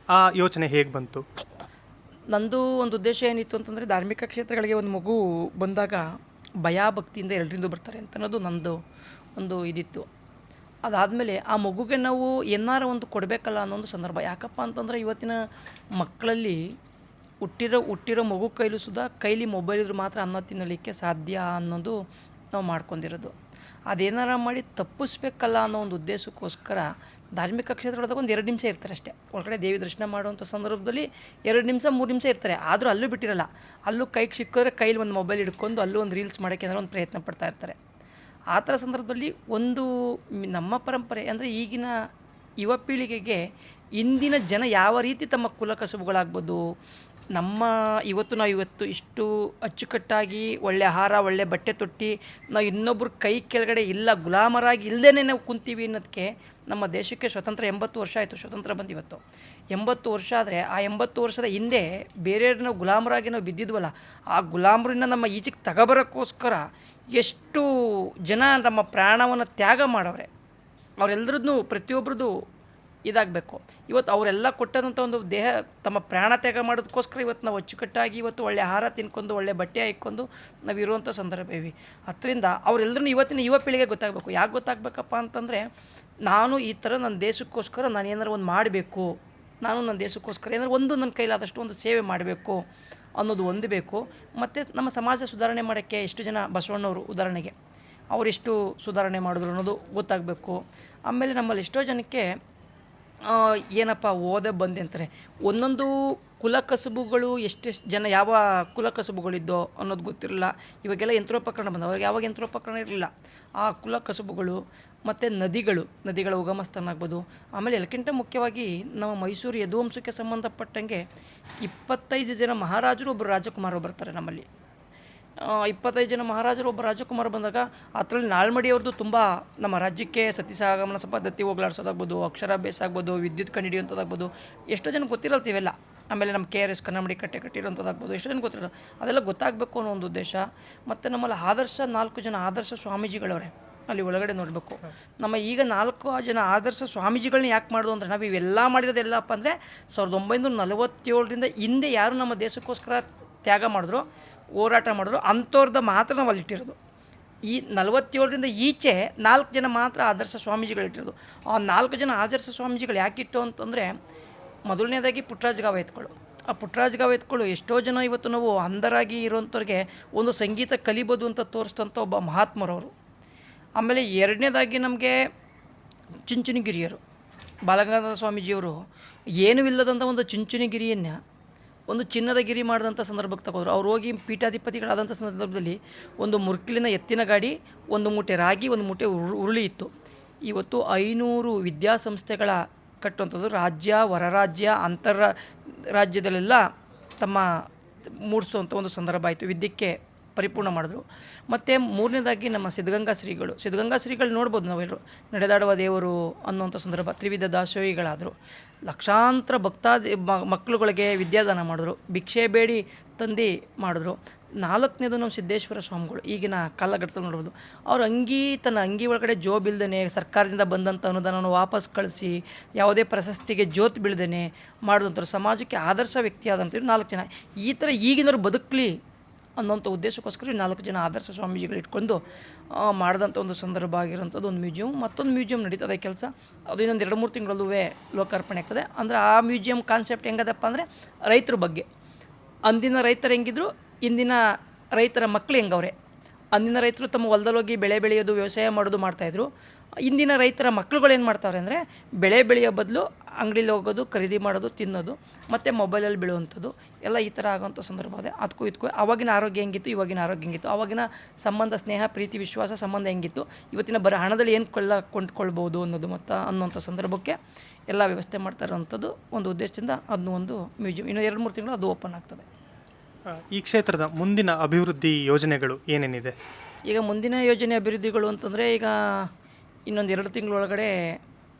ಆ ಯೋಚನೆ ಹೇಗೆ ಬಂತು? ನಂದು ಒಂದು ಉದ್ದೇಶ ಏನಿತ್ತು ಅಂತಂದರೆ, ಧಾರ್ಮಿಕ ಕ್ಷೇತ್ರಗಳಿಗೆ ಒಂದು ಮಗು ಬಂದಾಗ ಭಯ ಭಕ್ತಿಯಿಂದ ಎಲ್ಲರಿಂದ ಬರ್ತಾರೆ ಅಂತ ಅನ್ನೋದು ನಂದು ಒಂದು ಇದಿತ್ತು. ಅದಾದಮೇಲೆ ಆ ಮಗುಗೆ ನಾವು ಏನಾರ ಒಂದು ಕೊಡಬೇಕಲ್ಲ ಅನ್ನೋ ಒಂದು ಸಂದರ್ಭ. ಯಾಕಪ್ಪ ಅಂತಂದರೆ ಇವತ್ತಿನ ಮಕ್ಕಳಲ್ಲಿ ಹುಟ್ಟಿರೋ ಮಗು ಕೈಲೂ ಸುಧಾ ಕೈಲಿ ಮೊಬೈಲ್ ಇದ್ರೂ ಮಾತ್ರ ಅನ್ನ ತಿನ್ನಲಿಕ್ಕೆ ಸಾಧ್ಯ ಅನ್ನೋದು ನಾವು ಮಾಡ್ಕೊಂಡಿರೋದು. ಅದೇನಾರ ಮಾಡಿ ತಪ್ಪಿಸ್ಬೇಕಲ್ಲ ಅನ್ನೋ ಒಂದು ಉದ್ದೇಶಕ್ಕೋಸ್ಕರ ಧಾರ್ಮಿಕ ಕ್ಷೇತ್ರದೊಳಗೆ ಒಂದು 2 ನಿಮಿಷ ಇರ್ತಾರೆ ಅಷ್ಟೇ. ಒಳಗಡೆ ದೇವಿ ದರ್ಶನ ಮಾಡುವಂಥ ಸಂದರ್ಭದಲ್ಲಿ 2 ನಿಮಿಷ 3 ನಿಮಿಷ ಇರ್ತಾರೆ. ಆದರೂ ಅಲ್ಲೂ ಬಿಟ್ಟಿರಲ್ಲ. ಅಲ್ಲೂ ಕೈಗೆ ಸಿಕ್ಕಿದ್ರೆ ಕೈಲಿ ಒಂದು ಮೊಬೈಲ್ ಹಿಡ್ಕೊಂಡು ಅಲ್ಲೂ ಒಂದು ರೀಲ್ಸ್ ಮಾಡೋಕ್ಕೆ ಏನಾದ್ರು ಒಂದು ಪ್ರಯತ್ನ ಪಡ್ತಾ ಇರ್ತಾರೆ. ಆ ಥರ ಸಂದರ್ಭದಲ್ಲಿ ಒಂದು ನಮ್ಮ ಪರಂಪರೆ ಅಂದರೆ ಈಗಿನ ಯುವ ಪೀಳಿಗೆಗೆ ಇಂದಿನ ಜನ ಯಾವ ರೀತಿ ತಮ್ಮ ಕುಲಕಸುಬುಗಳಾಗ್ಬೋದು, ನಾವು ಇವತ್ತು ಇಷ್ಟು ಅಚ್ಚುಕಟ್ಟಾಗಿ ಒಳ್ಳೆ ಆಹಾರ ಒಳ್ಳೆ ಬಟ್ಟೆ ತೊಟ್ಟು ನಾವು ಇನ್ನೊಬ್ಬರು ಕೈ ಕೆಳಗಡೆ ಇಲ್ಲ, ಗುಲಾಮರಾಗಿ ಇಲ್ಲದೇ ನಾವು ಕುಂತೀವಿ ಅನ್ನೋದಕ್ಕೆ ನಮ್ಮ ದೇಶಕ್ಕೆ ಸ್ವತಂತ್ರ 80 ವರ್ಷ ಆಯಿತು. ಸ್ವತಂತ್ರ ಬಂದು ಇವತ್ತು 80 ವರ್ಷ ಆದರೆ ಆ 80 ವರ್ಷದ ಹಿಂದೆ ಬೇರೆಯವ್ರನ್ನ ಗುಲಾಮರಾಗಿ ನಾವು ಬಿದ್ದಿದ್ವಲ್ಲ, ಆ ಗುಲಾಮರನ್ನ ನಮ್ಮ ಈಚೆಗೆ ತಗೊಬರೋಕ್ಕೋಸ್ಕರ ಎಷ್ಟು ಜನ ನಮ್ಮ ಪ್ರಾಣವನ್ನು ತ್ಯಾಗ ಮಾಡವ್ರೆ. ಅವರೆಲ್ಲರದ್ದು ಪ್ರತಿಯೊಬ್ಬರದ್ದು ಇದಾಗಬೇಕು. ಇವತ್ತು ಅವರೆಲ್ಲ ಕೊಟ್ಟಂಥ ಒಂದು ದೇಹ ತಮ್ಮ ಪ್ರಾಣ ತ್ಯಾಗ ಮಾಡೋದಕ್ಕೋಸ್ಕರ ಇವತ್ತು ನಾವು ಅಚ್ಚುಕಟ್ಟಾಗಿ ಇವತ್ತು ಒಳ್ಳೆ ಆಹಾರ ತಿನ್ಕೊಂಡು ಒಳ್ಳೆ ಬಟ್ಟೆ ಹಾಕ್ಕೊಂಡು ನಾವು ಇರುವಂಥ ಸಂದರ್ಭ ಇವೆ. ಅದರಿಂದ ಅವರೆಲ್ಲರೂ ಇವತ್ತಿನ ಯುವ ಪೀಳಿಗೆ ಗೊತ್ತಾಗಬೇಕು. ಯಾಕೆ ಗೊತ್ತಾಗಬೇಕಪ್ಪ ಅಂತಂದರೆ, ನಾನು ಈ ಥರ ನನ್ನ ದೇಶಕ್ಕೋಸ್ಕರ ನಾನು ಏನಾರು ಒಂದು ಮಾಡಬೇಕು, ನಾನು ನನ್ನ ದೇಶಕ್ಕೋಸ್ಕರ ಏನಾದ್ರು ಒಂದು ನನ್ನ ಕೈಲಾದಷ್ಟು ಒಂದು ಸೇವೆ ಮಾಡಬೇಕು ಅನ್ನೋದು ಹೊಂದಬೇಕು. ಮತ್ತು ನಮ್ಮ ಸಮಾಜ ಸುಧಾರಣೆ ಮಾಡೋಕ್ಕೆ ಎಷ್ಟು ಜನ ಬಸವಣ್ಣವರು ಉದಾಹರಣೆಗೆ ಅವರೆಷ್ಟು ಸುಧಾರಣೆ ಮಾಡಿದ್ರು ಅನ್ನೋದು ಗೊತ್ತಾಗಬೇಕು. ಆಮೇಲೆ ನಮ್ಮಲ್ಲಿ ಎಷ್ಟೋ ಜನಕ್ಕೆ ಏನಪ್ಪ ಓದೆ ಬಂದೆ ಅಂತಾರೆ. ಒಂದೊಂದು ಕುಲಕಸುಬುಗಳು ಎಷ್ಟೆಷ್ಟು ಜನ ಯಾವ ಕುಲಕಸುಬುಗಳಿದ್ದೋ ಅನ್ನೋದು ಗೊತ್ತಿರಲಿಲ್ಲ. ಇವಾಗೆಲ್ಲ ಯಂತ್ರೋಪಕರಣ ಬಂದವು, ಯಾವಾಗ ಯಂತ್ರೋಪಕರಣ ಇರಲಿಲ್ಲ. ಆ ಕುಲಕಸುಬುಗಳು ಮತ್ತು ನದಿಗಳ ಉಗಮ ಸ್ಥಾನ ಆಗ್ಬೋದು. ಆಮೇಲೆ ಎಲ್ಲಕ್ಕಿಂತ ಮುಖ್ಯವಾಗಿ ನಮ್ಮ ಮೈಸೂರು ಯದುವಂಶಕ್ಕೆ ಸಂಬಂಧಪಟ್ಟಂಗೆ 25 ಜನ ಮಹಾರಾಜರು ಒಬ್ಬರು ರಾಜಕುಮಾರರು ಬರ್ತಾರೆ ನಮ್ಮಲ್ಲಿ. 25 ಜನ ಮಹಾರಾಜರು ಒಬ್ಬ ರಾಜಕುಮಾರ ಬಂದಾಗ ಅದರಲ್ಲಿ ನಾಲ್ಮಡಿಯವ್ರದ್ದು ತುಂಬ ನಮ್ಮ ರಾಜ್ಯಕ್ಕೆ ಸತಿಸಾಗಮನ ಪದ್ಧತಿ ಹೋಗ್ಲಾಡ್ಸೋದಾಗ್ಬೋದು, ಅಕ್ಷರಾಭ್ಯಾಸ ಆಗ್ಬೋದು, ವಿದ್ಯುತ್ ಕಂಡುಹಿಡಿಯುವಂಥದ್ದಾಗ್ಬೋದು, ಎಷ್ಟೋ ಜನ ಗೊತ್ತಿರಲ್ತೀವೆಲ್ಲ. ಆಮೇಲೆ ನಮ್ಮ KRS ಕನ್ನಂಬಾಡಿ ಕಟ್ಟಿರೋಂಥದ್ದಾಗ್ಬೋದು, ಎಷ್ಟೋ ಜನ ಗೊತ್ತಿರೋದು. ಅದೆಲ್ಲ ಗೊತ್ತಾಗಬೇಕು ಅನ್ನೋ ಒಂದು ಉದ್ದೇಶ. ಮತ್ತು ನಮ್ಮಲ್ಲಿ 4 ಜನ ಆದರ್ಶ ಸ್ವಾಮೀಜಿಗಳವ್ರೆ ಅಲ್ಲಿ ಒಳಗಡೆ ನೋಡಬೇಕು. ನಮ್ಮ ಈಗ 4 ಜನ ಆದರ್ಶ ಸ್ವಾಮೀಜಿಗಳನ್ನ ಯಾಕೆ ಮಾಡೋದು ಅಂದರೆ, ನಾವು ಇವೆಲ್ಲ ಮಾಡಿರೋದೆಲ್ಲಪ್ಪ ಅಂದರೆ 1947ರಿಂದ ಹಿಂದೆ ಯಾರು ನಮ್ಮ ದೇಶಕ್ಕೋಸ್ಕರ ತ್ಯಾಗ ಮಾಡಿದ್ರು, ಹೋರಾಟ ಮಾಡಿದ್ರು, ಅಂಥವ್ರದ್ದು ಮಾತ್ರ ನಾವು ಅಲ್ಲಿಟ್ಟಿರೋದು. ಈ 47ರಿಂದ ಈಚೆ 4 ಜನ ಮಾತ್ರ ಆದರ್ಶ ಸ್ವಾಮೀಜಿಗಳಿಟ್ಟಿರೋದು. ಆ 4 ಜನ ಆದರ್ಶ ಸ್ವಾಮೀಜಿಗಳು ಯಾಕಿಟ್ಟು ಅಂತಂದರೆ, ಮೊದಲನೇದಾಗಿ ಪುಟ್ಟರಾಜ ಗಾವತ್ಗಳು. ಆ ಪುಟ್ಟರಾಜ ಗಾವತ್ಗಳು ಎಷ್ಟೋ ಜನ ಇವತ್ತು ನಾವು ಅಂಧರಾಗಿ ಇರೋಂಥವ್ರಿಗೆ ಒಂದು ಸಂಗೀತ ಕಲಿಬೋದು ಅಂತ ತೋರಿಸ್ತಂಥ ಒಬ್ಬ ಮಹಾತ್ಮರವರು. ಆಮೇಲೆ ಎರಡನೇದಾಗಿ ನಮಗೆ ಚುಂಚನಗಿರಿಯರು, ಬಾಲಗಂಗಾಧರ ಸ್ವಾಮೀಜಿಯವರು ಏನೂ ಇಲ್ಲದಂಥ ಒಂದು ಚುಂಚನಗಿರಿಯನ್ನು ಒಂದು ಚಿನ್ನದ ಗಿರಿ ಮಾಡಿದಂಥ ಸಂದರ್ಭಕ್ಕೆ ತಗೋದ್ರು. ಅವ್ರು ಹೋಗಿ ಪೀಠಾಧಿಪತಿಗಳಾದಂಥ ಸಂದರ್ಭದಲ್ಲಿ ಒಂದು ಮುರ್ಕಿಲಿನ ಎತ್ತಿನ ಗಾಡಿ, ಒಂದು ಮೂಟೆ ರಾಗಿ, ಒಂದು ಮೂಟೆ ಉರುಳಿ ಇತ್ತು. ಇವತ್ತು 500 ವಿದ್ಯಾಸಂಸ್ಥೆಗಳ ಕಟ್ಟುವಂಥದ್ದು ರಾಜ್ಯ ಹೊರರಾಜ್ಯ ರಾಜ್ಯದಲ್ಲೆಲ್ಲ ತಮ್ಮ ಮೂಡಿಸುವಂಥ ಒಂದು ಸಂದರ್ಭ ಆಯಿತು. ವಿದ್ಯೆಗೆ ಪರಿಪೂರ್ಣ ಮಾಡಿದ್ರು. ಮತ್ತು ಮೂರನೇದಾಗಿ ನಮ್ಮ ಸಿದ್ಧಗಂಗಾ ಶ್ರೀಗಳು ನೋಡ್ಬೋದು ನಾವೆಲ್ಲರೂ, ನಡೆದಾಡುವ ದೇವರು ಅನ್ನುವಂಥ ಸಂದರ್ಭ. ತ್ರಿವಿಧ ದಾಸೋಹಿಗಳಾದರು. ಲಕ್ಷಾಂತರ ಮಕ್ಕಳುಗಳಿಗೆ ವಿದ್ಯಾದಾನ ಮಾಡಿದ್ರು, ಭಿಕ್ಷೆ ಬೇಡಿ ತಂದು ಮಾಡಿದ್ರು. 4ನೇದು ನಮ್ಮ ಸಿದ್ದೇಶ್ವರ ಸ್ವಾಮಿಗಳು ಈಗಿನ ಕಾಲಘಟ್ಟದಲ್ಲಿ ನೋಡ್ಬೋದು. ಅವ್ರ ತನ್ನ ಅಂಗಿ ಒಳಗಡೆ ಜೋ ಬೀಳ್ದೇನೆ, ಸರ್ಕಾರದಿಂದ ಬಂದಂಥ ಅನುದಾನವನ್ನು ವಾಪಸ್ ಕಳಿಸಿ, ಯಾವುದೇ ಪ್ರಶಸ್ತಿಗೆ ಜೋತ್ ಬೀಳ್ದೇನೆ ಮಾಡಿದಂಥವ್ರು, ಸಮಾಜಕ್ಕೆ ಆದರ್ಶ ವ್ಯಕ್ತಿ ಆದಂಥವ್ರು 4 ಜನ. ಈ ಥರ ಈಗಿನವ್ರು ಬದುಕಲಿ ಅನ್ನೋಂಥ ಉದ್ದೇಶಕ್ಕೋಸ್ಕರ 4 ಜನ ಆದರ್ಶ ಸ್ವಾಮೀಜಿಗಳು ಇಟ್ಕೊಂಡು ಮಾಡಿದಂಥ ಒಂದು ಸಂದರ್ಭ ಆಗಿರೋಂಥದ್ದು ಒಂದು ಮ್ಯೂಸಿಯಂ. ಮತ್ತೊಂದು ಮ್ಯೂಸಿಯಂ ನಡೀತದೆ ಕೆಲಸ, ಅದು ಇನ್ನೊಂದು 2-3 ತಿಂಗಳಲ್ಲೂ ಲೋಕಾರ್ಪಣೆ ಆಗ್ತದೆ. ಅಂದರೆ ಆ ಮ್ಯೂಸಿಯಂ ಕಾನ್ಸೆಪ್ಟ್ ಹೆಂಗದಪ್ಪ ಅಂದರೆ, ರೈತರ ಬಗ್ಗೆ. ಅಂದಿನ ರೈತರು ಹೆಂಗಿದ್ರು, ಇಂದಿನ ರೈತರ ಮಕ್ಕಳು ಹೆಂಗವ್ರೆ. ಅಂದಿನ ರೈತರು ತಮ್ಮ ಹೊಲದಲ್ಲಿ ಹೋಗಿ ಬೆಳೆ ಬೆಳೆಯೋದು, ವ್ಯವಸಾಯ ಮಾಡೋದು ಮಾಡ್ತಾಯಿದ್ರು. ಇಂದಿನ ರೈತರ ಮಕ್ಕಳುಗಳು ಏನು ಮಾಡ್ತಾವ್ರೆ ಅಂದರೆ, ಬೆಳೆ ಬೆಳೆಯೋ ಬದಲು ಅಂಗಡಿಲಿ ಹೋಗೋದು, ಖರೀದಿ ಮಾಡೋದು, ತಿನ್ನೋದು, ಮತ್ತು ಮೊಬೈಲಲ್ಲಿ ಬೀಳುವಂಥದ್ದು ಎಲ್ಲ ಈ ಥರ ಆಗೋಂಥ ಸಂದರ್ಭ ಇದೆ. ಅದಕ್ಕೂ ಇದಕ್ಕೂ ಆವಾಗಿನ ಆರೋಗ್ಯ ಹೆಂಗಿತ್ತು, ಇವಾಗಿನ ಆರೋಗ್ಯ ಹೆಂಗಿತ್ತು, ಆವಾಗಿನ ಸಂಬಂಧ, ಸ್ನೇಹ, ಪ್ರೀತಿ, ವಿಶ್ವಾಸ, ಸಂಬಂಧ ಹೆಂಗಿತ್ತು, ಇವತ್ತಿನ ಬರೀ ಹಣದಲ್ಲಿ ಏನು ಕೊಂಡ್ಕೊಳ್ಬೋದು ಅನ್ನೋದು ಮತ್ತು ಅನ್ನೋಂಥ ಸಂದರ್ಭಕ್ಕೆ ಎಲ್ಲ ವ್ಯವಸ್ಥೆ ಮಾಡ್ತಾ ಇರೋವಂಥದ್ದು ಒಂದು ಉದ್ದೇಶದಿಂದ ಅದನ್ನು ಒಂದು ಮ್ಯೂಸಿಯಂ ಇನ್ನು 2-3 ತಿಂಗಳು ಅದು ಓಪನ್ ಆಗ್ತದೆ. ಈ ಕ್ಷೇತ್ರದ ಮುಂದಿನ ಅಭಿವೃದ್ಧಿ ಯೋಜನೆಗಳು ಏನೇನಿದೆ? ಈಗ ಮುಂದಿನ ಯೋಜನೆ ಅಭಿವೃದ್ಧಿಗಳು ಅಂತಂದರೆ ಈಗ ಇನ್ನೊಂದು 2 ತಿಂಗಳೊಳಗಡೆ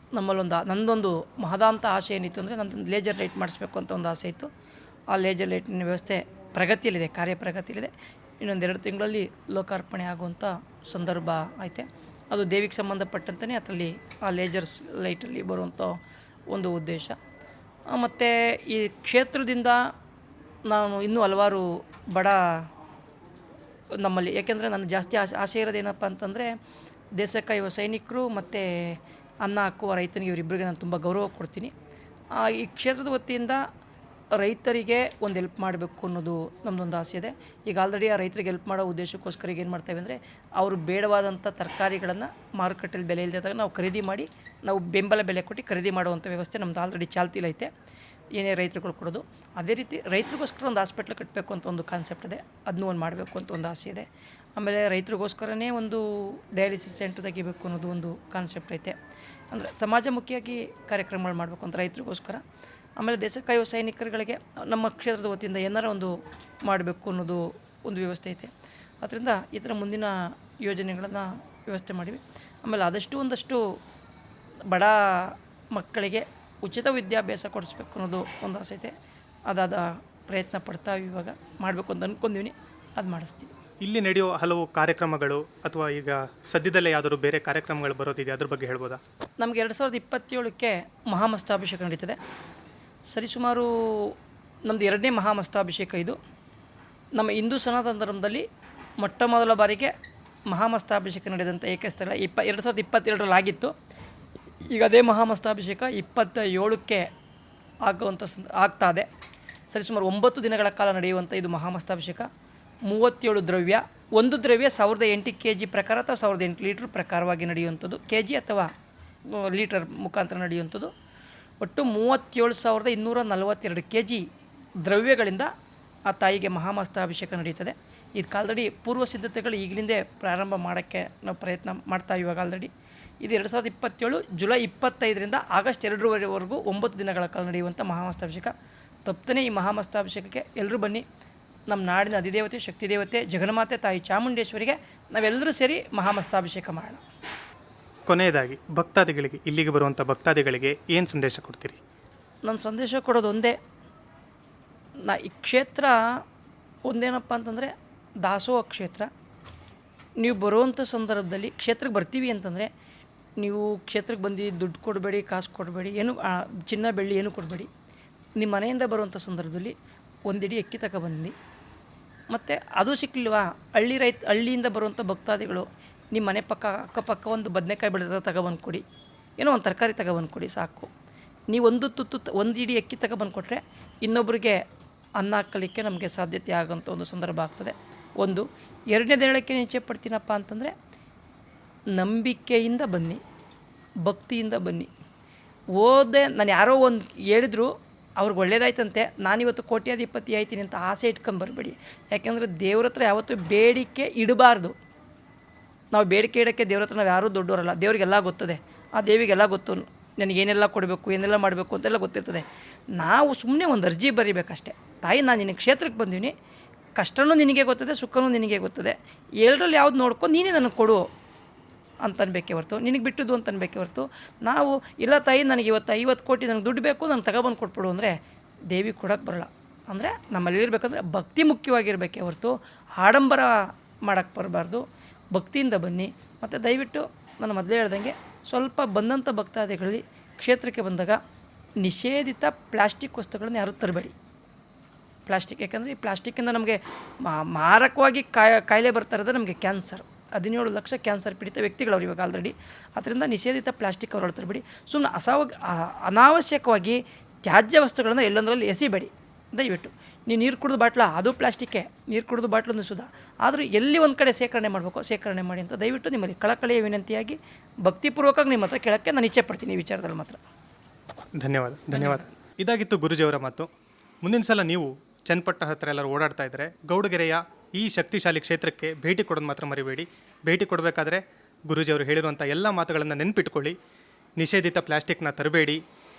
ನಂದೊಂದು ಮಹದಾಂತ ಆಸೆ ಏನಿತ್ತು ಅಂದರೆ ನಂದೊಂದು ಲೇಜರ್ ಲೈಟ್ ಮಾಡಿಸ್ಬೇಕು ಅಂತ ಒಂದು ಆಸೆ ಇತ್ತು. ಆ ಲೇಜರ್ ಲೈಟಿನ ವ್ಯವಸ್ಥೆ ಪ್ರಗತಿಯಲ್ಲಿದೆ, ಪ್ರಗತಿಯಲ್ಲಿದೆ. ಇನ್ನೊಂದು 2 ತಿಂಗಳಲ್ಲಿ ಲೋಕಾರ್ಪಣೆ ಆಗುವಂಥ ಸಂದರ್ಭ ಐತೆ. ಅದು ದೇವಿಗೆ ಸಂಬಂಧಪಟ್ಟಂತೆಯೇ ಅದರಲ್ಲಿ ಆ ಲೇಜರ್ಸ್ ಲೈಟಲ್ಲಿ ಬರುವಂಥ ಒಂದು ಉದ್ದೇಶ. ಮತ್ತು ಈ ಕ್ಷೇತ್ರದಿಂದ ನಾನು ಇನ್ನೂ ಹಲವಾರು ಬಡ ನಮ್ಮಲ್ಲಿ, ಯಾಕೆಂದರೆ ನಾನು ಜಾಸ್ತಿ ಆಸೆ ಇರೋದೇನಪ್ಪ ಅಂತಂದರೆ ದೇಶ ಕಾಯುವ ಸೈನಿಕರು ಮತ್ತು ಅನ್ನ ಹಾಕುವ ರೈತನಿಗೆ ಇವರಿಬ್ಬರಿಗೆ ನಾನು ತುಂಬ ಗೌರವ ಕೊಡ್ತೀನಿ. ಈ ಕ್ಷೇತ್ರದ ವತಿಯಿಂದ ರೈತರಿಗೆ ಒಂದು ಹೆಲ್ಪ್ ಮಾಡಬೇಕು ಅನ್ನೋದು ನಮ್ಮದೊಂದು ಆಸೆ ಇದೆ. ಈಗ ಆಲ್ರೆಡಿ ಆ ರೈತರಿಗೆ ಹೆಲ್ಪ್ ಮಾಡೋ ಉದ್ದೇಶಕ್ಕೋಸ್ಕರ ಈಗ ಏನು ಮಾಡ್ತೇವೆ ಅಂದರೆ ಅವರು ಬೇಡವಾದಂಥ ತರಕಾರಿಗಳನ್ನು ಮಾರುಕಟ್ಟೆಯಲ್ಲಿ ಬೆಲೆ ಇಲ್ಲದಾಗ ನಾವು ಖರೀದಿ ಮಾಡಿ ನಾವು ಬೆಂಬಲ ಬೆಲೆ ಕೊಟ್ಟು ಖರೀದಿ ಮಾಡುವಂಥ ವ್ಯವಸ್ಥೆ ನಮ್ಮದು ಆಲ್ರೆಡಿ ಚಾಲ್ತಿಲೈತೆ. ಏನೇ ರೈತರುಗಳು ಕೊಡೋದು, ಅದೇ ರೀತಿ ರೈತರಿಗೋಸ್ಕರ ಒಂದು ಹಾಸ್ಪಿಟ್ಲ್ ಕಟ್ಟಬೇಕು ಅಂತ ಒಂದು ಕಾನ್ಸೆಪ್ಟ್ ಇದೆ, ಅದನ್ನೂ ಒಂದು ಮಾಡಬೇಕು ಅಂತ ಒಂದು ಆಸೆ ಇದೆ. ಆಮೇಲೆ ರೈತರಿಗೋಸ್ಕರನೇ ಒಂದು ಡಯಾಲಿಸಿಸ್ ಸೆಂಟರ್ ತೆಗಿಬೇಕು ಅನ್ನೋದು ಒಂದು ಕಾನ್ಸೆಪ್ಟ್ ಐತೆ. ಅಂದರೆ ಸಮಾಜಮುಖಿಯಾಗಿ ಕಾರ್ಯಕ್ರಮಗಳು ಮಾಡಬೇಕು ಅಂತ ರೈತರಿಗೋಸ್ಕರ. ಆಮೇಲೆ ದೇಶ ಕಾಯುವ ಸೈನಿಕರುಗಳಿಗೆ ನಮ್ಮ ಕ್ಷೇತ್ರದ ವತಿಯಿಂದ ಏನಾರ ಒಂದು ಮಾಡಬೇಕು ಅನ್ನೋದು ಒಂದು ವ್ಯವಸ್ಥೆ ಐತೆ. ಅದರಿಂದ ಈ ಥರ ಮುಂದಿನ ಯೋಜನೆಗಳನ್ನು ವ್ಯವಸ್ಥೆ ಮಾಡಿವಿ. ಆಮೇಲೆ ಒಂದಷ್ಟು ಬಡ ಮಕ್ಕಳಿಗೆ ಉಚಿತ ವಿದ್ಯಾಭ್ಯಾಸ ಕೊಡಿಸ್ಬೇಕು ಅನ್ನೋದು ಒಂದು ಆಸೆ ಐತೆ. ಅದಾದ ಪ್ರಯತ್ನ ಪಡ್ತಾ ಇವಾಗ ಮಾಡಬೇಕು ಅಂತ ಅಂದ್ಕೊಂಡಿದ್ದೀನಿ, ಅದು ಮಾಡಿಸ್ತೀವಿ. ಇಲ್ಲಿ ನಡೆಯೋ ಹಲವು ಕಾರ್ಯಕ್ರಮಗಳು ಅಥವಾ ಈಗ ಸದ್ಯದಲ್ಲೇ ಯಾವುದಾದ್ರು ಬೇರೆ ಕಾರ್ಯಕ್ರಮಗಳು ಬರೋದಿದೆ, ಅದ್ರ ಬಗ್ಗೆ ಹೇಳ್ಬೋದಾ? ನಮಗೆ 2027ಕ್ಕೆ ಮಹಾಮಸ್ತಾಭಿಷೇಕ ನಡೀತದೆ. ಸರಿಸುಮಾರು ನಮ್ಮದು 2ನೇ ಮಹಾಮಸ್ತಾಭಿಷೇಕ ಇದು. ನಮ್ಮ ಹಿಂದೂ ಸನಾತನ ಧರ್ಮದಲ್ಲಿ ಮೊಟ್ಟ ಮೊದಲ ಬಾರಿಗೆ ಮಹಾಮಸ್ತಾಭಿಷೇಕ ನಡೆದಂಥ ಏಕಸ್ಥಳ 2022ರಲ್ಲಿ ಆಗಿತ್ತು. ಈಗ ಅದೇ ಮಹಾಮಸ್ತಾಭಿಷೇಕ 27ಕ್ಕೆ ಆಗ್ತಾ ಇದೆ. ಸರಿಸುಮಾರು 9 ದಿನಗಳ ಕಾಲ ನಡೆಯುವಂಥ ಇದು ಮಹಾಮಸ್ತಾಭಿಷೇಕ. 37 ದ್ರವ್ಯ, ಒಂದು ದ್ರವ್ಯ 1008 kg ಪ್ರಕಾರ ಅಥವಾ 1008 ಲೀಟ್ರ್ ಪ್ರಕಾರವಾಗಿ ನಡೆಯುವಂಥದ್ದು, kg ಅಥವಾ ಲೀಟರ್ ಮುಖಾಂತರ ನಡೆಯುವಂಥದ್ದು. ಒಟ್ಟು 37,242 kg ದ್ರವ್ಯಗಳಿಂದ ಆ ತಾಯಿಗೆ ಮಹಾಮಸ್ತಾಭಿಷೇಕ ನಡೀತದೆ. ಇದಕ್ಕೆ ಆಲ್ರೆಡಿ ಪೂರ್ವ ಸಿದ್ಧತೆಗಳು ಈಗಲಿಂದೇ ಪ್ರಾರಂಭ ಮಾಡೋಕ್ಕೆ ನಾವು ಪ್ರಯತ್ನ ಮಾಡ್ತಾ ಇವಾಗ ಆಲ್ರೆಡಿ. ಇದು 2027 ಜುಲೈ 25ರಿಂದ ಆಗಸ್ಟ್ 2ರವರೆಗೂ 9 ದಿನಗಳ ಕಾಲ ನಡೆಯುವಂಥ ಮಹಾಮಸ್ತಾಭಿಷೇಕ. ತಪ್ಪದೇ ಈ ಮಹಾಮಸ್ತಾಭಿಷೇಕಕ್ಕೆ ಎಲ್ಲರೂ ಬನ್ನಿ. ನಮ್ಮ ನಾಡಿನ ಅಧಿದೇವತೆ, ಶಕ್ತಿ ದೇವತೆ, ಜಗನ್ಮಾತೆ ತಾಯಿ ಚಾಮುಂಡೇಶ್ವರಿಗೆ ನಾವೆಲ್ಲರೂ ಸೇರಿ ಮಹಾಮಸ್ತಾಭಿಷೇಕ ಮಾಡೋಣ. ಕೊನೆಯದಾಗಿ ಭಕ್ತಾದಿಗಳಿಗೆ, ಇಲ್ಲಿಗೆ ಬರುವಂಥ ಭಕ್ತಾದಿಗಳಿಗೆ ಏನು ಸಂದೇಶ ಕೊಡ್ತೀರಿ? ನನ್ನ ಸಂದೇಶ ಕೊಡೋದು ಒಂದೇ, ಈ ಕ್ಷೇತ್ರ ಒಂದೇನಪ್ಪ ಅಂತಂದರೆ ದಾಸೋಹ ಕ್ಷೇತ್ರ. ನೀವು ಬರುವಂಥ ಸಂದರ್ಭದಲ್ಲಿ ಕ್ಷೇತ್ರಕ್ಕೆ ಬರ್ತೀವಿ ಅಂತಂದರೆ ನೀವು ಕ್ಷೇತ್ರಕ್ಕೆ ಬಂದು ದುಡ್ಡು ಕೊಡಬೇಡಿ, ಕಾಸು ಕೊಡಬೇಡಿ, ಏನು ಚಿನ್ನ ಬೆಳ್ಳಿ ಏನು ಕೊಡಬೇಡಿ. ನಿಮ್ಮ ಮನೆಯಿಂದ ಬರುವಂಥ ಸಂದರ್ಭದಲ್ಲಿ ಒಂದಿಡಿ ಅಕ್ಕಿ ತಗೊಬಂದು, ಮತ್ತು ಅದು ಸಿಕ್ಕಲಿಲ್ವಾ ಹಳ್ಳಿಯಿಂದ ಬರುವಂಥ ಭಕ್ತಾದಿಗಳು ನಿಮ್ಮ ಮನೆ ಅಕ್ಕಪಕ್ಕ ಒಂದು ಬದನೆಕಾಯಿ ಬೆಳೆದ ತಗೊಬಂದು ಕೊಡಿ, ಏನೋ ಒಂದು ತರಕಾರಿ ತಗೊಬಂದು ಕೊಡಿ ಸಾಕು. ನೀವು ಒಂದು ಇಡೀ ಅಕ್ಕಿ ತಗೊಬಂದು ಕೊಟ್ಟರೆ ಇನ್ನೊಬ್ಬರಿಗೆ ಅನ್ನ ಹಾಕಲಿಕ್ಕೆ ನಮಗೆ ಸಾಧ್ಯತೆ ಆಗೋಂಥ ಒಂದು ಸಂದರ್ಭ ಆಗ್ತದೆ. ಒಂದು ಎರಡನೇದು ಹೇಳೋಕ್ಕೆ ನಿಶ್ಚಯ ಪಡ್ತೀನಪ್ಪ ಅಂತಂದರೆ, ನಂಬಿಕೆಯಿಂದ ಬನ್ನಿ, ಭಕ್ತಿಯಿಂದ ಬನ್ನಿ. ನಾನು ಯಾರೋ ಒಂದು ಹೇಳಿದ್ರು ಅವ್ರಿಗೆ ಒಳ್ಳೇದಾಯ್ತಂತೆ, ನಾನಿವತ್ತು ಕೋಟ್ಯಾಧಿಪತಿ ಆಯ್ತೀನಿ ಅಂತ ಆಸೆ ಇಟ್ಕೊಂಬರ್ಬೇಡಿ. ಯಾಕೆಂದರೆ ದೇವ್ರ ಹತ್ರ ಯಾವತ್ತೂ ಬೇಡಿಕೆ ಇಡಬಾರ್ದು. ನಾವು ಬೇಡಿಕೆ ಇಡೋಕ್ಕೆ ದೇವ್ರ ಹತ್ರ ನಾವು ಯಾರೂ ದೊಡ್ಡವರಲ್ಲ, ದೇವರಿಗೆಲ್ಲ ಗೊತ್ತದೆ. ಆ ದೇವಿಗೆಲ್ಲ ಗೊತ್ತು ನನಗೇನೆಲ್ಲ ಕೊಡಬೇಕು, ಏನೆಲ್ಲ ಮಾಡಬೇಕು ಅಂತೆಲ್ಲ ಗೊತ್ತಿರ್ತದೆ. ನಾವು ಸುಮ್ಮನೆ ಒಂದು ಅರ್ಜಿ ಬರೀಬೇಕಷ್ಟೆ. ತಾಯಿ, ನಾನು ನಿನ್ನ ಕ್ಷೇತ್ರಕ್ಕೆ ಬಂದೀನಿ, ಕಷ್ಟನೂ ನಿನಗೆ ಗೊತ್ತದೆ, ಸುಖನೂ ನಿನಗೆ ಗೊತ್ತದೆ, ಎರಡರಲ್ಲಿ ಯಾವ್ದು ನೋಡ್ಕೊಂಡು ನೀನೇ ನನಗೆ ಕೊಡು ಅಂತನ್ಬೇಕೇ ಹೊರತು, ನಿನಗೆ ಬಿಟ್ಟದ್ದು ಅಂತನ್ಬೇಕೇ ಹೊರತು ನಾವು ಇಲ್ಲ ತಾಯಿ ನನಗೆ ಇವತ್ತು 50 ಕೋಟಿ ನನಗೆ ದುಡ್ಡು ಬೇಕು, ನನಗೆ ತಗೊಬಂದು ಕೊಟ್ಬಿಡು ಅಂದರೆ ದೇವಿ ಕೊಡೋಕ್ಕೆ ಬರೋಲ್ಲ. ಅಂದರೆ ನಮ್ಮಲ್ಲಿರಬೇಕಂದ್ರೆ ಭಕ್ತಿ ಮುಖ್ಯವಾಗಿರಬೇಕೇ ಹೊರತು ಆಡಂಬರ ಮಾಡೋಕ್ಕೆ ಬರಬಾರ್ದು. ಭಕ್ತಿಯಿಂದ ಬನ್ನಿ. ಮತ್ತು ದಯವಿಟ್ಟು ನಾನು ಮೊದಲೇ ಹೇಳ್ದಂಗೆ ಸ್ವಲ್ಪ ಬಂದಂಥ ಭಕ್ತಾದಿಗಳಲ್ಲಿ ಕ್ಷೇತ್ರಕ್ಕೆ ಬಂದಾಗ ನಿಷೇಧಿತ ಪ್ಲಾಸ್ಟಿಕ್ ವಸ್ತುಗಳನ್ನು ಯಾರೂ ತರಬೇಡಿ. ಪ್ಲಾಸ್ಟಿಕ್, ಯಾಕಂದರೆ ಈ ಪ್ಲಾಸ್ಟಿಕ್ಕಿಂದ ನಮಗೆ ಮಾರಕವಾಗಿ ಕಾಯಿಲೆ ಬರ್ತಾ ಇರೋದು ನಮಗೆ ಕ್ಯಾನ್ಸರ್. 17 ಲಕ್ಷ ಕ್ಯಾನ್ಸರ್ ಪೀಡಿತ ವ್ಯಕ್ತಿಗಳವ್ರು ಇವಾಗ ಆಲ್ರೆಡಿ. ಅದರಿಂದ ನಿಷೇಧಿತ ಪ್ಲಾಸ್ಟಿಕ್ ಅವ್ರು ತರಬೇಡಿ. ಸುಮ್ಮನೆ ಅನಾವಶ್ಯಕವಾಗಿ ತ್ಯಾಜ್ಯ ವಸ್ತುಗಳನ್ನು ಎಲ್ಲಂದ್ರಲ್ಲಿ ಎಸಿಬೇಡಿ ದಯವಿಟ್ಟು. ನೀವು ನೀರು ಕುಡಿದು ಬಾಟ್ಲ, ಅದು ಪ್ಲಾಸ್ಟಿಕ್ಕೇ, ನೀರು ಕುಡಿದು ಬಾಟ್ಲನ್ನು ಸುಧಾ. ಆದರೂ ಎಲ್ಲಿ ಒಂದು ಕಡೆ ಶೇಖರಣೆ ಮಾಡಬೇಕು ಶೇಖರಣೆ ಮಾಡಿ ಅಂತ ದಯವಿಟ್ಟು ನಿಮ್ಮಲ್ಲಿ ಕಳಕಳಿಯ ವಿನಂತಿಯಾಗಿ ಭಕ್ತಿಪೂರ್ವಕವಾಗಿ ನಿಮ್ಮ ಹತ್ರ ಕೇಳೋಕ್ಕೆ ನಾನು ಇಚ್ಛೆ ಪಡ್ತೀನಿ ಈ ವಿಚಾರದಲ್ಲಿ ಮಾತ್ರ. ಧನ್ಯವಾದ. ಇದಾಗಿತ್ತು ಗುರುಜಿಯವರ ಮಾತು. ಮುಂದಿನ ಸಲ ನೀವು ಚನ್ನಪಟ್ಟಣ ಹತ್ತಿರ ಎಲ್ಲರೂ ಓಡಾಡ್ತಾ ಇದ್ದರೆ ಗೌಡಗೆರೆಯ ಈ ಶಕ್ತಿಶಾಲಿ ಕ್ಷೇತ್ರಕ್ಕೆ ಭೇಟಿ ಕೊಡೋದು ಮಾತ್ರ ಮರಿಬೇಡಿ. ಭೇಟಿ ಕೊಡಬೇಕಾದ್ರೆ ಗುರೂಜಿಯವರು ಹೇಳಿರುವಂಥ ಎಲ್ಲ ಮಾತುಗಳನ್ನು ನೆನಪಿಟ್ಕೊಳ್ಳಿ. ನಿಷೇಧಿತ ಪ್ಲಾಸ್ಟಿಕ್ನ ತರಬೇಡಿ,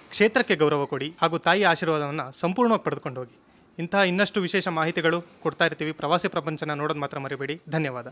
ಕ್ಷೇತ್ರಕ್ಕೆ ಗೌರವ ಕೊಡಿ ಹಾಗೂ ತಾಯಿ ಆಶೀರ್ವಾದವನ್ನು ಸಂಪೂರ್ಣವಾಗಿ ಪಡೆದುಕೊಂಡು ಹೋಗಿ. ಇಂತಹ ಇನ್ನಷ್ಟು ವಿಶೇಷ ಮಾಹಿತಿಗಳು ಕೊಡ್ತಾ ಇರ್ತೀವಿ. ಪ್ರವಾಸಿ ಪ್ರಪಂಚನ ನೋಡೋದು ಮಾತ್ರ ಮರಿಬೇಡಿ. ಧನ್ಯವಾದ.